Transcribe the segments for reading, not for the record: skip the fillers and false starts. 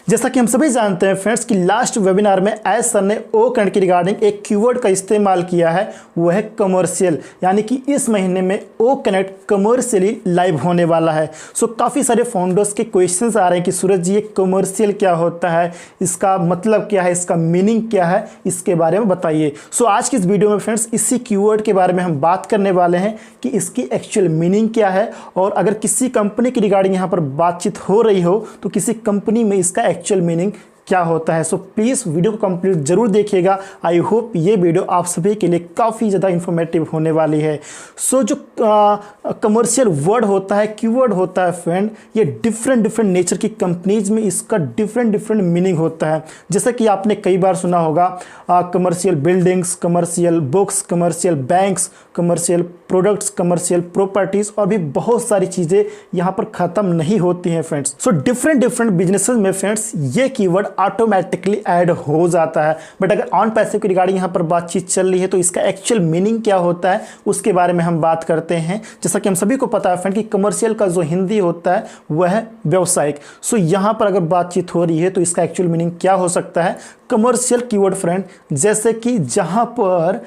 जैसा कि हम सभी जानते हैं फ्रेंड्स कि लास्ट वेबिनार में एस सर ने ओ कनेक्ट की रिगार्डिंग एक कीवर्ड का इस्तेमाल किया है, वो है कमर्शियल। यानी कि इस महीने में ओ कनेक्ट कमर्शियली लाइव होने वाला है। सो काफ़ी सारे फाउंडर्स के क्वेश्चंस आ रहे हैं कि सूरज जी ये कमर्शियल क्या होता है, इसका मतलब क्या है, इसका मीनिंग क्या है, इसके बारे में बताइए। सो आज की इस वीडियो में फ्रेंड्स इसी कीवर्ड के बारे में हम बात करने वाले हैं कि इसकी एक्चुअल मीनिंग क्या है, और अगर किसी कंपनी की रिगार्डिंग यहाँ पर बातचीत हो रही हो तो किसी कंपनी में इसका एक्चुअल मीनिंग क्या होता है। सो प्लीज़ वीडियो को कंप्लीट जरूर देखिएगा। आई होप ये वीडियो आप सभी के लिए काफ़ी ज़्यादा इंफॉर्मेटिव होने वाली है। सो जो कमर्शियल वर्ड होता है, कीवर्ड होता है फ्रेंड, ये डिफरेंट नेचर की कंपनीज में इसका डिफरेंट मीनिंग होता है। जैसा कि आपने कई बार सुना होगा commercial buildings, commercial books, commercial banks, commercial products, commercial properties, और भी बहुत सारी चीज़ें यहाँ पर ख़त्म नहीं होती हैं फ्रेंड्स। सो डिफरेंट बिजनेसेस में फ्रेंड्स ये कीवर्ड ऑटोमेटिकली ऐड हो जाता है। बट अगर ऑन पैसिव की रिगार्डिंग यहाँ पर बातचीत चल रही है तो इसका एक्चुअल मीनिंग क्या होता है उसके बारे में हम बात करते हैं। जैसा कि हम सभी को पता है फ्रेंड कि कमर्शियल का जो हिंदी होता है वह है व्यावसायिक। सो यहाँ पर अगर बातचीत हो रही है तो इसका एक्चुअल मीनिंग क्या हो सकता है। कमर्शियल कीवर्ड फ्रेंड जैसे कि जहाँ पर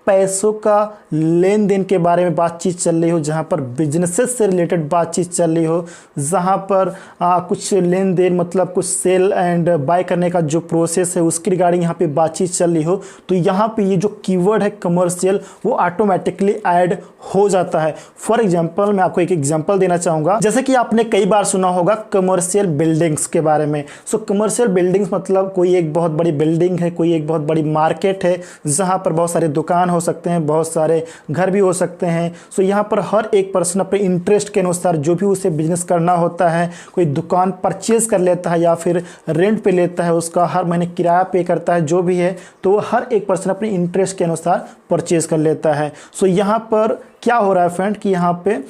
पैसों का लेन देन के बारे में बातचीत चल रही हो, जहाँ पर बिजनेसेस से रिलेटेड बातचीत चल रही हो, जहाँ पर कुछ लेन देन मतलब कुछ सेल एंड बाय करने का जो प्रोसेस है उसकी रिगार्डिंग यहाँ पे बातचीत चल रही हो, तो यहाँ पे ये जो कीवर्ड है कमर्शियल वो ऑटोमेटिकली ऐड हो जाता है। फॉर एग्जांपल मैं आपको एक एग्जांपल देना चाहूँगा। जैसे कि आपने कई बार सुना होगा कमर्शियल बिल्डिंग्स के बारे में। सो कमर्शियल बिल्डिंग्स मतलब कोई एक बहुत बड़ी बिल्डिंग है, कोई एक बहुत बड़ी मार्केट है जहाँ पर बहुत सारे दुकान हो सकते हैं, बहुत सारे घर भी हो सकते हैं। सो यहाँ पर हर एक पर्सन अपने इंटरेस्ट के अनुसार जो भी उसे बिजनेस करना होता है, कोई दुकान परचेज कर लेता है या फिर रेंट पे लेता है, उसका हर महीने किराया पे करता है, जो भी है, तो वो हर एक पर्सन अपने इंटरेस्ट के अनुसार परचेज कर लेता है। सो यहाँ पर क्या हो रहा है फ्रेंड कि यहाँ पे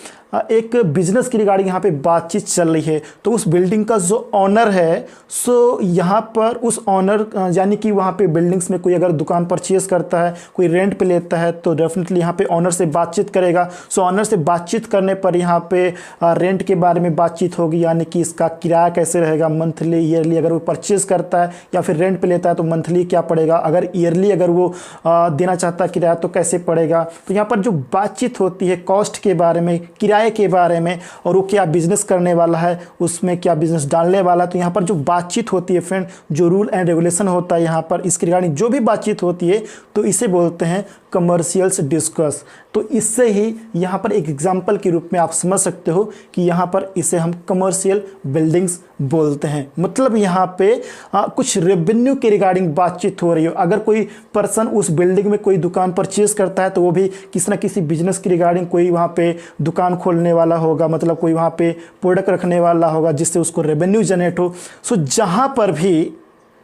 एक बिजनेस की रिगार्डिंग यहाँ पे बातचीत चल रही है। तो उस बिल्डिंग का जो ऑनर है, सो यहाँ पर उस ऑनर यानी कि वहाँ पे बिल्डिंग्स में कोई अगर दुकान परचेज करता है, कोई रेंट पे लेता है, तो डेफिनेटली यहाँ पे ऑनर से बातचीत करेगा। सो ऑनर से बातचीत करने पर यहाँ पे रेंट के बारे में बातचीत होगी, यानी कि इसका किराया कैसे रहेगा, मंथली ईयरली अगर वो परचेज करता है या फिर रेंट पे लेता है तो मंथली क्या पड़ेगा, अगर ईयरली अगर वो देना चाहता है किराया तो कैसे पड़ेगा। तो यहाँ पर जो बातचीत होती है कॉस्ट के बारे में, किराए के बारे में, और वो क्या बिजनेस करने वाला है, उसमें क्या बिजनेस डालने वाला है। तो यहाँ पर जो बातचीत होती है फ्रेंड, जो रूल एंड रेगुलेशन होता है यहाँ पर इसके रिगार्डिंग जो भी बातचीत होती है तो इसे बोलते हैं कमर्शियल्स डिस्कस। तो इससे ही यहाँ पर एक एग्जांपल के रूप में आप समझ सकते हो कि यहाँ पर इसे हम कमर्शियल बिल्डिंग्स बोलते हैं। मतलब यहाँ पे कुछ रेवेन्यू के रिगार्डिंग बातचीत हो रही हो। अगर कोई पर्सन उस बिल्डिंग में कोई दुकान परचेज करता है तो वो भी किसी न किसी बिजनेस की रिगार्डिंग कोई वहाँ पे दुकान खोलने वाला होगा, मतलब कोई वहाँ पे प्रोडक्ट रखने वाला होगा जिससे उसको रेवेन्यू जनरेट हो। सो जहाँ पर भी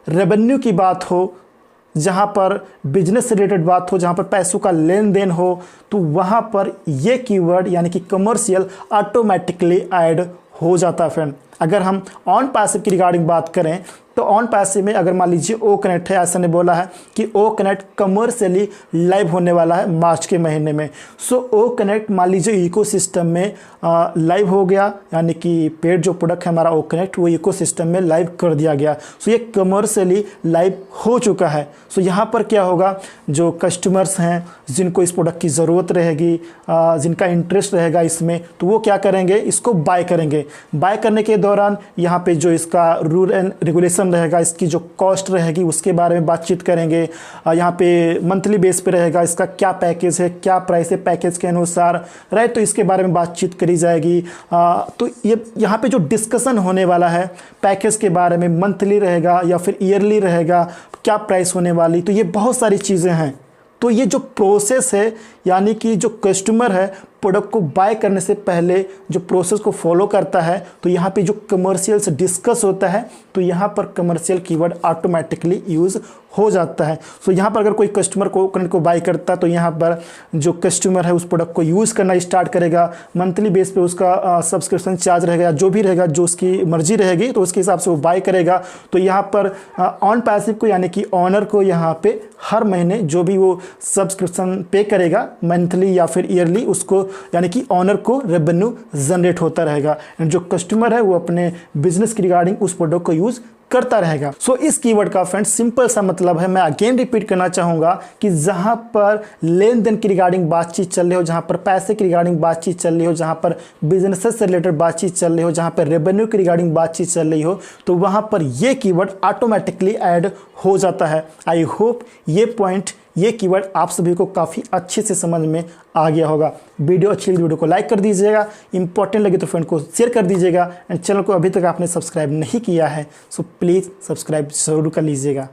रेवेन्यू की बात हो, जहाँ पर बिजनेस से रिलेटेड बात हो, जहाँ पर पैसों का लेन देन हो, तो वहाँ पर ये कीवर्ड यानी कि कमर्शियल ऑटोमेटिकली ऐड हो जाता है फ्रेंड। अगर हम ऑन पैसिव की रिगार्डिंग बात करें तो ऑन पैसिव में अगर मान लीजिए ओ कनेक्ट है, ऐसा ने बोला है कि ओ कनेक्ट कमर्शियली लाइव होने वाला है मार्च के महीने में। सो ओ कनेक्ट मान लीजिए इकोसिस्टम में लाइव हो गया, यानी कि पेड जो प्रोडक्ट है हमारा ओ कनेक्ट वो इकोसिस्टम में लाइव कर दिया गया। सो ये कमर्शियली लाइव हो चुका है। सो यहाँ पर क्या होगा, जो कस्टमर्स हैं जिनको इस प्रोडक्ट की ज़रूरत रहेगी, जिनका इंटरेस्ट रहेगा इसमें, तो वो क्या करेंगे, इसको बाय करेंगे। बाय करने के दौरान यहाँ पे जो इसका रूल एंड रेगुलेशन रहेगा, इसकी जो कॉस्ट रहेगी उसके बारे में बातचीत करेंगे। यहाँ पे मंथली बेस पे रहेगा, इसका क्या पैकेज है, क्या प्राइस है पैकेज के अनुसार, राइट, तो इसके बारे में बातचीत करी जाएगी। तो ये यहाँ पे जो डिस्कशन होने वाला है पैकेज के बारे में, मंथली रहेगा या फिर ईयरली रहेगा, क्या प्राइस होने वाली, तो ये बहुत सारी चीज़ें हैं। तो ये जो प्रोसेस है यानी कि जो कस्टमर है प्रोडक्ट को बाय करने से पहले जो प्रोसेस को फॉलो करता है, तो यहाँ पे जो कमर्शियल से डिस्कस होता है तो यहाँ पर कमर्शियल कीवर्ड ऑटोमेटिकली यूज़ हो जाता है। सो यहाँ पर अगर कोई कस्टमर को बाय करता है तो यहाँ पर जो कस्टमर है उस प्रोडक्ट को यूज़ करना स्टार्ट करेगा। मंथली बेस पे उसका सब्सक्रिप्शन चार्ज रहेगा, जो भी रहेगा, जो उसकी मर्जी रहेगी तो उसके हिसाब से वो बाय करेगा। तो यहाँ पर ऑन पैसिव को यानी कि ऑनर को यहाँ पे हर महीने जो भी वो सब्सक्रिप्शन पे करेगा मंथली या फिर ईयरली, उसको यानी कि ऑनर को रेवेन्यू जनरेट होता रहेगा। एंड जो कस्टमर है वो अपने बिजनेस की रिगार्डिंग उस प्रोडक्ट को यूज़ करता रहेगा। सो इस कीवर्ड का फ्रेंड्स सिंपल सा मतलब है, मैं अगेन रिपीट करना चाहूँगा कि जहाँ पर लेन देन की रिगार्डिंग बातचीत चल रही हो, जहाँ पर पैसे की रिगार्डिंग बातचीत चल रही हो, जहाँ पर बिजनेसेस से रिलेटेड बातचीत चल रही हो, जहाँ पर रेवेन्यू की रिगार्डिंग बातचीत चल रही हो, तो वहाँ पर ये कीवर्ड ऑटोमेटिकली ऐड हो जाता है। आई होप ये पॉइंट, ये कीवर्ड आप सभी को काफ़ी अच्छे से समझ में आ गया होगा। वीडियो अच्छी लगी वीडियो को लाइक कर दीजिएगा, इंपॉर्टेंट लगे तो फ्रेंड को शेयर कर दीजिएगा, एंड चैनल को अभी तक आपने सब्सक्राइब नहीं किया है सो प्लीज़ सब्सक्राइब ज़रूर कर लीजिएगा।